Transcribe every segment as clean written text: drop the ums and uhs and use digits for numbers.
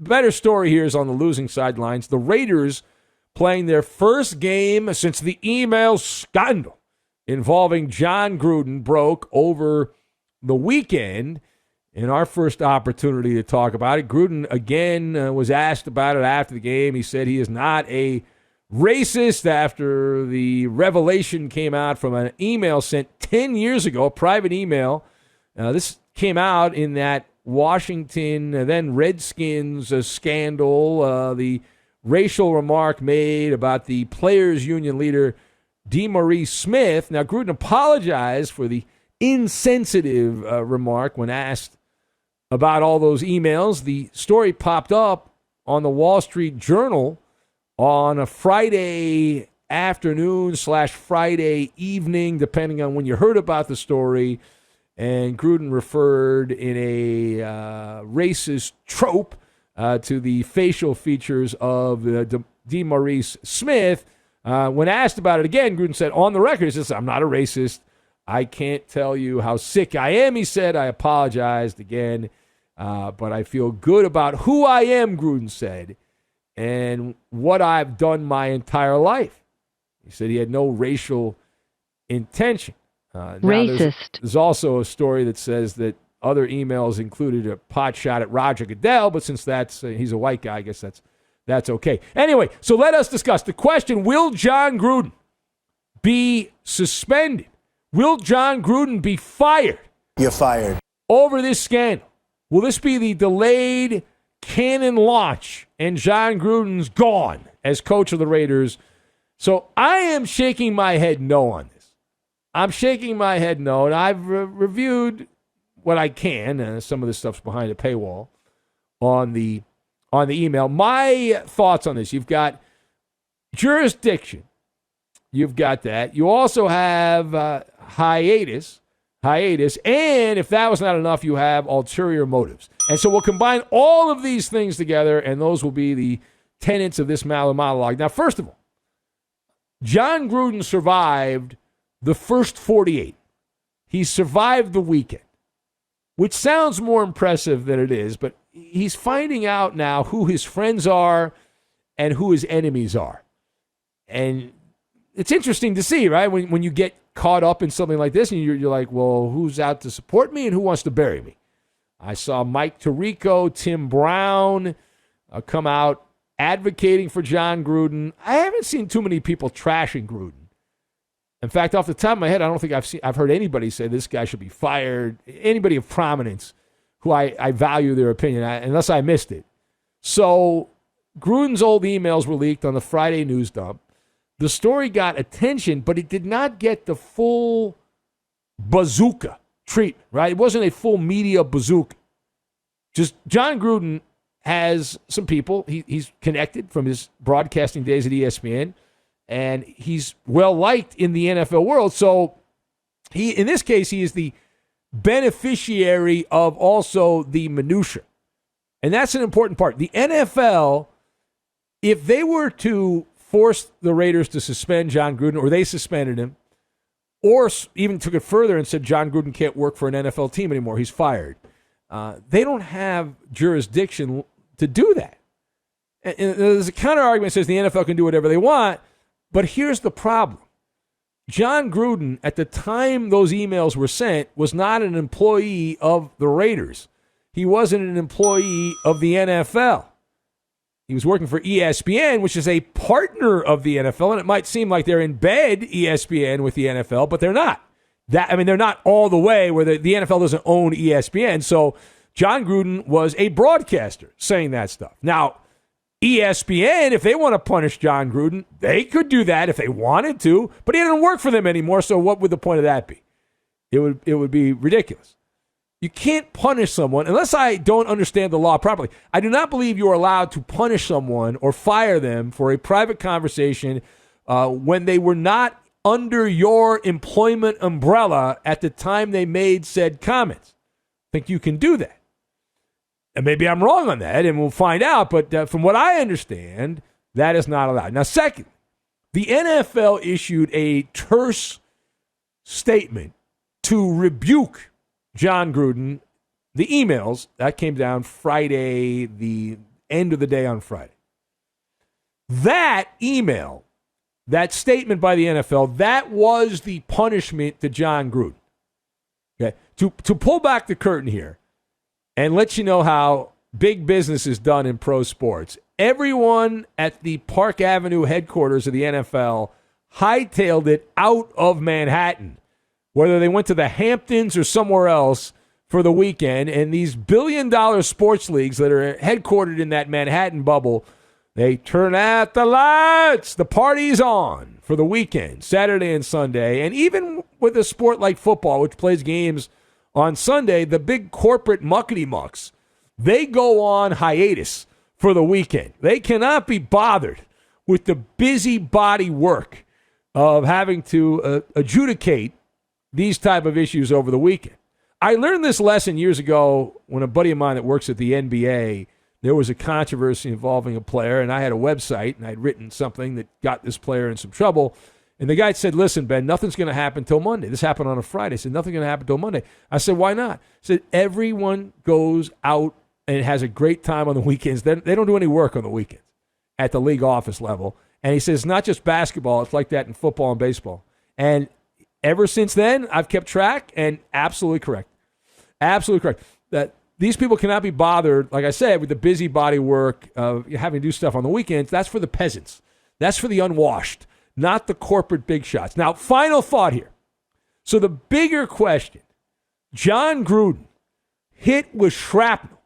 better story here is on the losing sidelines. The Raiders playing their first game since the email scandal involving John Gruden broke over the weekend. In our first opportunity to talk about it, Gruden again was asked about it after the game. He said he is not a racist after the revelation came out from an email sent 10 years ago, a private email. This came out in that Washington, then Redskins scandal, the racial remark made about the players' union leader, DeMaurice Smith. Now, Gruden apologized for the insensitive remark when asked about all those emails. The story popped up on the Wall Street Journal on a Friday afternoon / Friday evening, depending on when you heard about the story. And Gruden referred in a racist trope to the facial features of DeMaurice Smith. When asked about it again, Gruden said, on the record, he says, I'm not a racist. I can't tell you how sick I am, he said. I apologized again, but I feel good about who I am, Gruden said, and what I've done my entire life. He said he had no racial intention. Racist. There's also a story that says that other emails included a pot shot at Roger Goodell, but since he's a white guy, I guess that's okay. Anyway, so let us discuss the question, will John Gruden be suspended? Will John Gruden be fired? You're fired. Over this scandal? Will this be the delayed cannon launch and John Gruden's gone as coach of the Raiders? So I am shaking my head no on this. I'm shaking my head no, and I've reviewed what I can. Some of this stuff's behind a paywall on the email. My thoughts on this: you've got jurisdiction, you've got that. You also have hiatus, and if that was not enough, you have ulterior motives. And so we'll combine all of these things together, and those will be the tenets of this monologue. Now, first of all, John Gruden survived the first 48. He survived the weekend, which sounds more impressive than it is, but he's finding out now who his friends are and who his enemies are. And it's interesting to see, right? When you get caught up in something like this and you're like, well, who's out to support me and who wants to bury me? I saw Mike Tirico, Tim Brown come out advocating for John Gruden. I haven't seen too many people trashing Gruden. In fact, off the top of my head, I don't think I've heard anybody say this guy should be fired. Anybody of prominence who I value their opinion, unless I missed it. So Gruden's old emails were leaked on the Friday news dump. The story got attention, but it did not get the full bazooka treatment, right? It wasn't a full media bazooka. Just John Gruden has some people. He's connected from his broadcasting days at ESPN. And he's well-liked in the NFL world. So in this case, he is the beneficiary of also the minutia. And that's an important part. The NFL, if they were to force the Raiders to suspend John Gruden, or they suspended him, or even took it further and said John Gruden can't work for an NFL team anymore, he's fired, they don't have jurisdiction to do that. And there's a counter-argument that says the NFL can do whatever they want. But here's the problem. John Gruden, at the time those emails were sent, was not an employee of the Raiders. He wasn't an employee of the NFL. He was working for ESPN, which is a partner of the NFL, and it might seem like they're in bed, ESPN, with the NFL, but they're not. They're not all the way where the NFL doesn't own ESPN. So John Gruden was a broadcaster saying that stuff. Now, ESPN, if they want to punish John Gruden, they could do that if they wanted to, but he didn't work for them anymore, so what would the point of that be? It would be ridiculous. You can't punish someone, unless I don't understand the law properly. I do not believe you are allowed to punish someone or fire them for a private conversation when they were not under your employment umbrella at the time they made said comments. I think you can do that. And maybe I'm wrong on that, and we'll find out. But from what I understand, that is not allowed. Now, second, the NFL issued a terse statement to rebuke John Gruden. The emails, that came down Friday the end of the day on Friday. That email, that statement by the NFL, that was the punishment to John Gruden. Okay, to pull back the curtain here and let you know how big business is done in pro sports. Everyone at the Park Avenue headquarters of the NFL hightailed it out of Manhattan, whether they went to the Hamptons or somewhere else for the weekend. And these billion-dollar sports leagues that are headquartered in that Manhattan bubble, they turn out the lights. The party's on for the weekend, Saturday and Sunday. And even with a sport like football, which plays games on Sunday, the big corporate muckety-mucks, they go on hiatus for the weekend. They cannot be bothered with the busybody work of having to adjudicate these type of issues over the weekend. I learned this lesson years ago when a buddy of mine that works at the NBA, there was a controversy involving a player, and I had a website, and I'd written something that got this player in some trouble. And the guy said, listen, Ben, nothing's going to happen till Monday. This happened on a Friday. He said, nothing's going to happen till Monday. I said, why not? He said, everyone goes out and has a great time on the weekends. They don't do any work on the weekends at the league office level. And he says, it's not just basketball. It's like that in football and baseball. And ever since then, I've kept track, and absolutely correct. Absolutely correct. That these people cannot be bothered, like I said, with the busybody work of having to do stuff on the weekends. That's for the peasants. That's for the unwashed, not the corporate big shots. Now, final thought here. So the bigger question, John Gruden hit with shrapnel.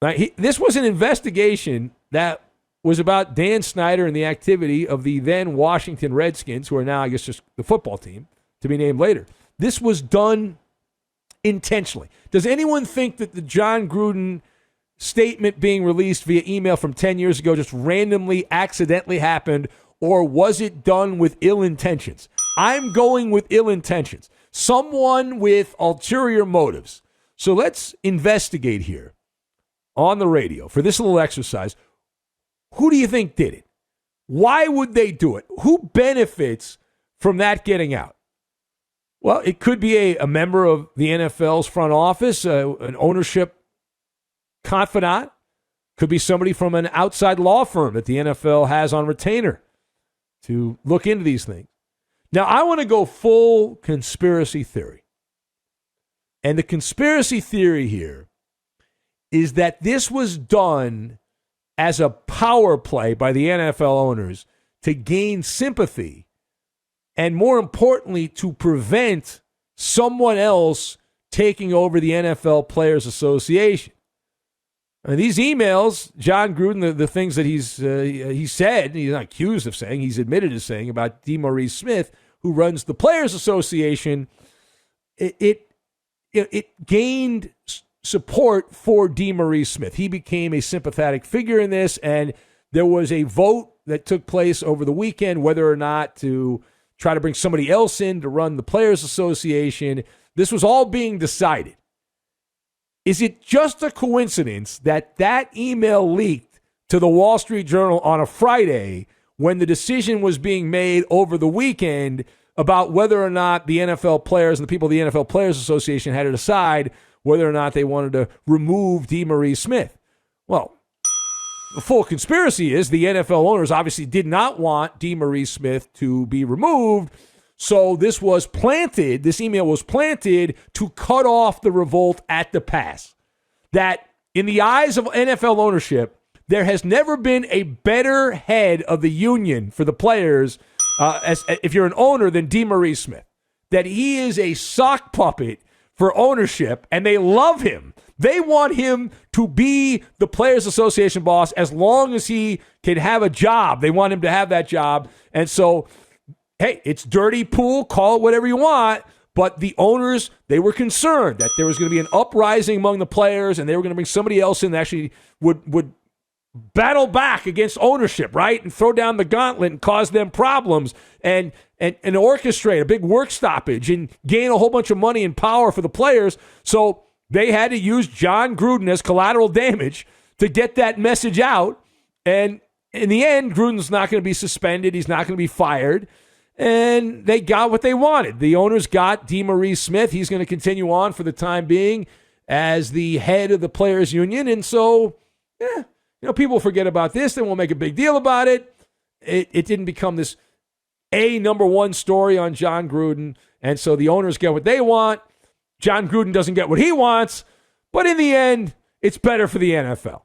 Now, this was an investigation that was about Dan Snyder and the activity of the then Washington Redskins, who are now, I guess, just the football team, to be named later. This was done intentionally. Does anyone think that the John Gruden statement being released via email from 10 years ago just randomly, accidentally happened, or was it done with ill intentions? I'm going with ill intentions. Someone with ulterior motives. So let's investigate here on the radio for this little exercise. Who do you think did it? Why would they do it? Who benefits from that getting out? Well, it could be a member of the NFL's front office, an ownership confidant. Could be somebody from an outside law firm that the NFL has on retainer to look into these things. Now, I want to go full conspiracy theory. And the conspiracy theory here is that this was done as a power play by the NFL owners to gain sympathy and, more importantly, to prevent someone else taking over the NFL Players Association. I mean, these emails, John Gruden, the things that he said, he's not accused of saying, he's admitted to saying about DeMaurice Smith, who runs the Players Association, it gained support for DeMaurice Smith. He became a sympathetic figure in this, and there was a vote that took place over the weekend whether or not to try to bring somebody else in to run the Players Association. This was all being decided. Is it just a coincidence that that email leaked to the Wall Street Journal on a Friday when the decision was being made over the weekend about whether or not the NFL players and the people of the NFL Players Association had to decide whether or not they wanted to remove DeMaurice Smith? Well, the full conspiracy is the NFL owners obviously did not want DeMaurice Smith to be removed, so this email was planted to cut off the revolt at the pass. That in the eyes of NFL ownership, there has never been a better head of the union for the players, if you're an owner, than DeMaurice Smith. That he is a sock puppet for ownership, and they love him. They want him to be the Players Association boss as long as he can have a job. They want him to have that job. And so, hey, it's dirty pool, call it whatever you want, but the owners, they were concerned that there was going to be an uprising among the players, and they were going to bring somebody else in that actually would battle back against ownership, right? And throw down the gauntlet and cause them problems and orchestrate a big work stoppage and gain a whole bunch of money and power for the players. So they had to use John Gruden as collateral damage to get that message out. And in the end, Gruden's not going to be suspended. He's not going to be fired. And they got what they wanted. The owners got DeMaurice Smith. He's going to continue on for the time being as the head of the players union. And so, People forget about this, then we'll make a big deal about it. It didn't become this number one story on John Gruden, and so the owners get what they want. John Gruden doesn't get what he wants, but in the end, it's better for the NFL.